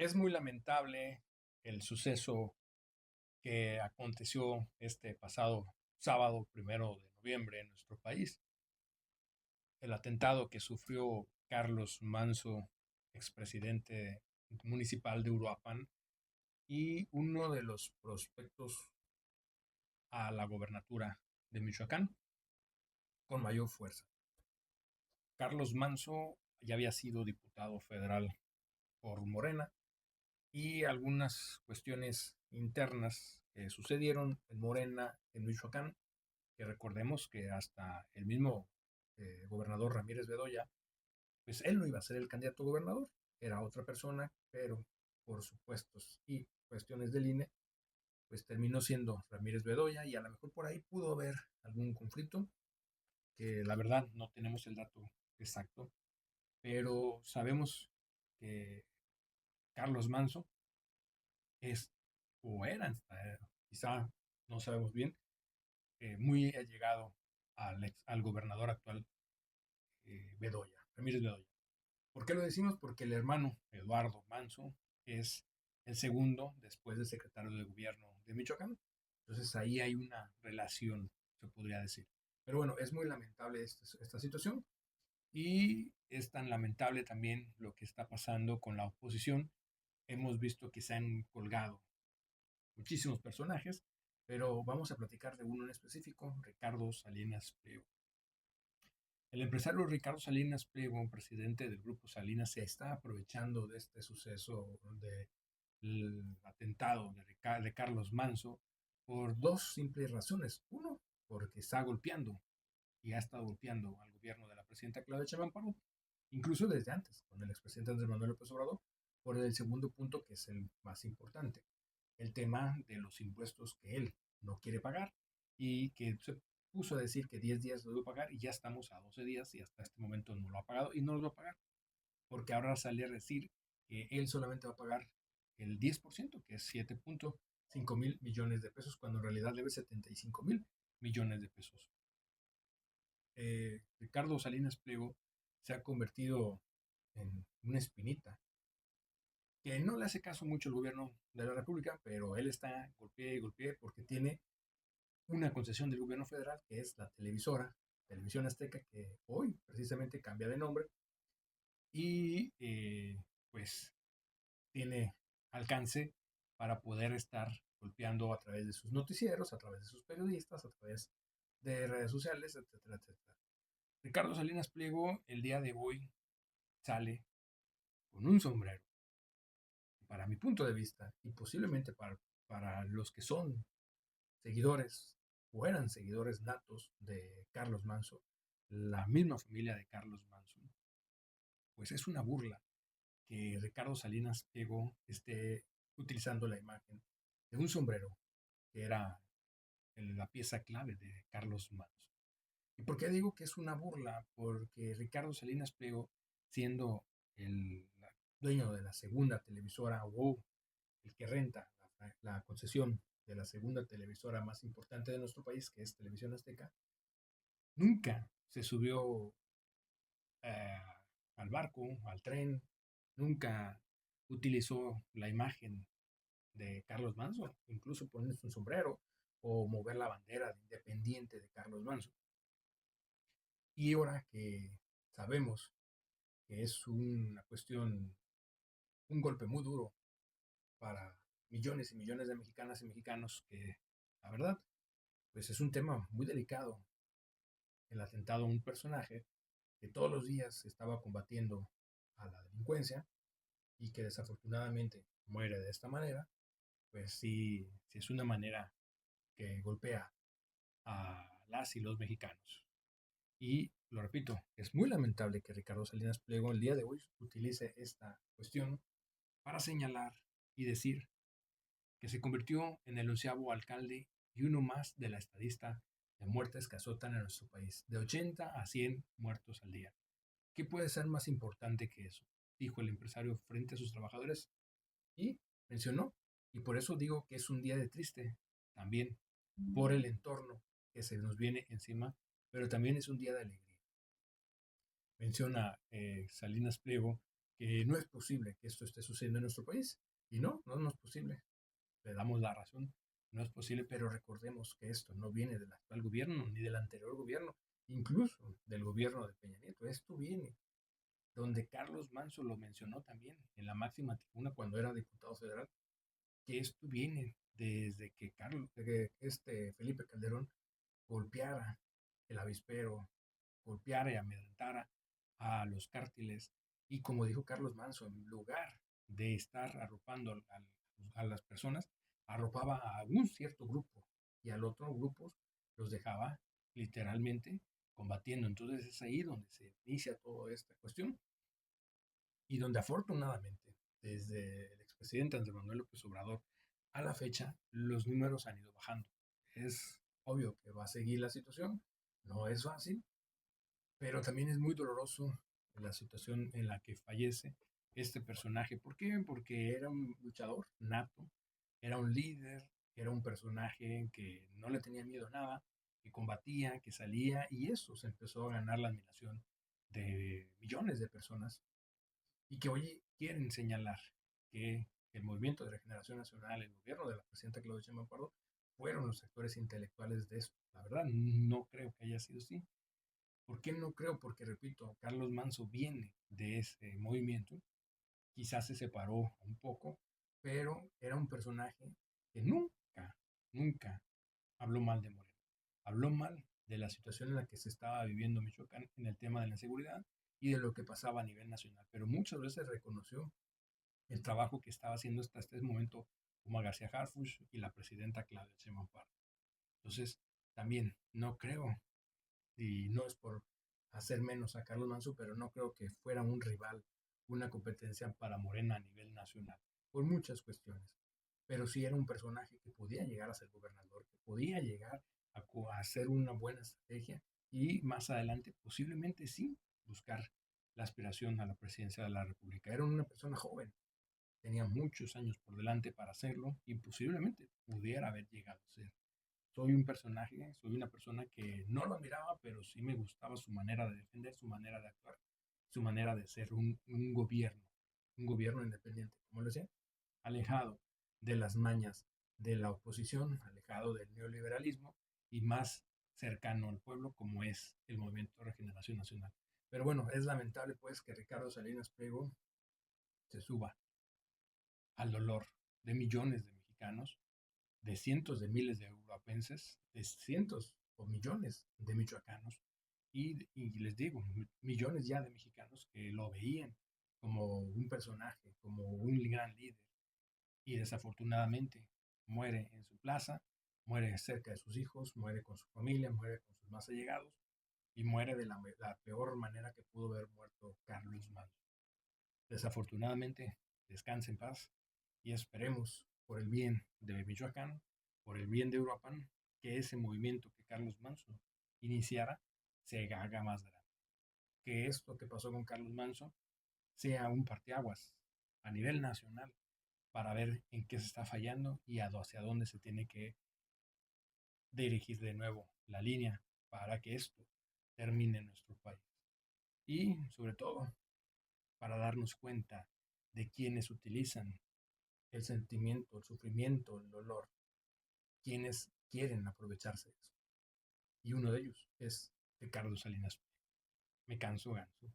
Es muy lamentable el suceso que aconteció este pasado sábado 1 de noviembre en nuestro país. El atentado que sufrió Carlos Manso, expresidente municipal de Uruapan y uno de los prospectos a la gobernatura de Michoacán con mayor fuerza. Carlos Manso ya había sido diputado federal por Morena y algunas cuestiones internas que sucedieron en Morena, en Michoacán, que recordemos que hasta el mismo gobernador Ramírez Bedoya, pues él no iba a ser el candidato a gobernador, era otra persona, pero por supuestos y cuestiones del INE, pues terminó siendo Ramírez Bedoya y a lo mejor por ahí pudo haber algún conflicto, que la verdad no tenemos el dato exacto, pero sabemos que Carlos Manso es o era, quizá no sabemos bien, muy allegado al gobernador actual Bedoya, Ramírez Bedoya. ¿Por qué lo decimos? Porque el hermano Eduardo Manso es el segundo después del secretario de gobierno de Michoacán. Entonces ahí hay una relación, se podría decir. Pero bueno, es muy lamentable esta situación y es tan lamentable también lo que está pasando con la oposición. Hemos visto que se han colgado muchísimos personajes, pero vamos a platicar de uno en específico, Ricardo Salinas Pliego. El empresario Ricardo Salinas Pliego, presidente del Grupo Salinas, se está aprovechando de este suceso del atentado de Carlos Manso por dos simples razones. Uno, porque está golpeando y ha estado golpeando al gobierno de la presidenta Claudia Sheinbaum Pardo, incluso desde antes, con el expresidente Andrés Manuel López Obrador, por el segundo punto que es el más importante, el tema de los impuestos que él no quiere pagar y que se puso a decir que 10 días lo iba a pagar y ya estamos a 12 días y hasta este momento no lo ha pagado y no lo va a pagar, porque ahora sale a decir que él solamente va a pagar el 10%, que es 7.5 mil millones de pesos, cuando en realidad debe 75.000 millones de pesos. Ricardo Salinas Pliego se ha convertido en una espinita que no le hace caso mucho el gobierno de la República, pero él está golpeé y golpeé porque tiene una concesión del gobierno federal que es la televisora, Televisión Azteca, que hoy precisamente cambia de nombre y pues tiene alcance para poder estar golpeando a través de sus noticieros, a través de sus periodistas, a través de redes sociales, etcétera, etcétera. Ricardo Salinas Pliego el día de hoy sale con un sombrero, para mi punto de vista, y posiblemente para los que son seguidores o eran seguidores natos de Carlos Manso, la misma familia de Carlos Manso, pues es una burla que Ricardo Salinas Pliego esté utilizando la imagen de un sombrero que era la pieza clave de Carlos Manso. ¿Y por qué digo que es una burla? Porque Ricardo Salinas Pliego, siendo el dueño de la segunda televisora o el que renta la concesión de la segunda televisora más importante de nuestro país, que es Televisión Azteca, nunca se subió eh, al barco, al tren, nunca utilizó la imagen de Carlos Manso, incluso ponerse un sombrero o mover la bandera de independiente de Carlos Manso. Y ahora que sabemos que es una cuestión, un golpe muy duro para millones y millones de mexicanas y mexicanos, que la verdad, pues es un tema muy delicado, el atentado a un personaje que todos los días estaba combatiendo a la delincuencia y que desafortunadamente muere de esta manera, pues sí, sí es una manera que golpea a las y los mexicanos. Y lo repito, es muy lamentable que Ricardo Salinas Pliego el día de hoy utilice esta cuestión para señalar y decir que se convirtió en el 11.º alcalde y uno más de la estadista de muertes que azotan a nuestro país, de 80 a 100 muertos al día. ¿Qué puede ser más importante que eso? Dijo el empresario frente a sus trabajadores y mencionó, y por eso digo que es un día de triste, también por el entorno que se nos viene encima, pero también es un día de alegría. Menciona Salinas Pliego que no es posible que esto esté sucediendo en nuestro país. Y no es posible. Le damos la razón. No es posible, pero recordemos que esto no viene del actual gobierno ni del anterior gobierno, incluso del gobierno de Peña Nieto. Esto viene donde Carlos Manso lo mencionó también en la máxima tribuna cuando era diputado federal, que esto viene desde que Felipe Calderón golpeara el avispero, golpeara y amedrentara a los cárteles. Y como dijo Carlos Manso, en lugar de estar arropando a las personas, arropaba a un cierto grupo y al otro grupo los dejaba literalmente combatiendo. Entonces es ahí donde se inicia toda esta cuestión y donde afortunadamente desde el expresidente Andrés Manuel López Obrador a la fecha los números han ido bajando. Es obvio que va a seguir la situación, no es fácil, pero también es muy doloroso la situación en la que fallece este personaje. ¿Por qué? Porque era un luchador nato, era un líder, era un personaje que no le tenía miedo a nada, que combatía, que salía, y eso se empezó a ganar la admiración de millones de personas y que hoy quieren señalar que el movimiento de regeneración nacional, el gobierno de la presidenta Claudia Sheinbaum Pardo, fueron los sectores intelectuales de esto. La verdad, no creo que haya sido así. ¿Por qué no creo? Porque, repito, Carlos Manso viene de ese movimiento, quizás se separó un poco, pero era un personaje que nunca habló mal de Moreno. Habló mal de la situación en la que se estaba viviendo Michoacán en el tema de la inseguridad y de lo que pasaba a nivel nacional, pero muchas veces reconoció el trabajo que estaba haciendo hasta este momento Omar García Harfuch y la presidenta Claudia Sheinbaum Pardo. Entonces, también no creo, y no es por hacer menos a Carlos Manso, pero no creo que fuera un rival, una competencia para Morena a nivel nacional, por muchas cuestiones. Pero sí era un personaje que podía llegar a ser gobernador, que podía llegar a hacer una buena estrategia y más adelante posiblemente sí buscar la aspiración a la presidencia de la República. Era una persona joven, tenía muchos años por delante para hacerlo y posiblemente pudiera haber llegado a ser. Soy un personaje, soy una persona que no lo admiraba, pero sí me gustaba su manera de defender, su manera de actuar, su manera de ser un gobierno independiente, como lo decía, alejado de las mañas de la oposición, alejado del neoliberalismo y más cercano al pueblo como es el Movimiento de Regeneración Nacional. Pero bueno, es lamentable pues que Ricardo Salinas Pliego se suba al dolor de millones de mexicanos, de cientos de miles de europenses, de cientos o millones de michoacanos y les digo, millones ya de mexicanos que lo veían como un personaje, como un gran líder y desafortunadamente muere en su plaza, muere cerca de sus hijos, muere con su familia, muere con sus más allegados y muere de la peor manera que pudo haber muerto Carlos Manso. Desafortunadamente, descanse en paz y esperemos por el bien de Michoacán, por el bien de Uruapan, que ese movimiento que Carlos Manso iniciara se haga más grande. Que esto que pasó con Carlos Manso sea un parteaguas a nivel nacional para ver en qué se está fallando y hacia dónde se tiene que dirigir de nuevo la línea para que esto termine en nuestro país. Y sobre todo, para darnos cuenta de quienes utilizan el sentimiento, el sufrimiento, el dolor, quienes quieren aprovecharse de eso. Y uno de ellos es Ricardo Salinas. Me canso ganso.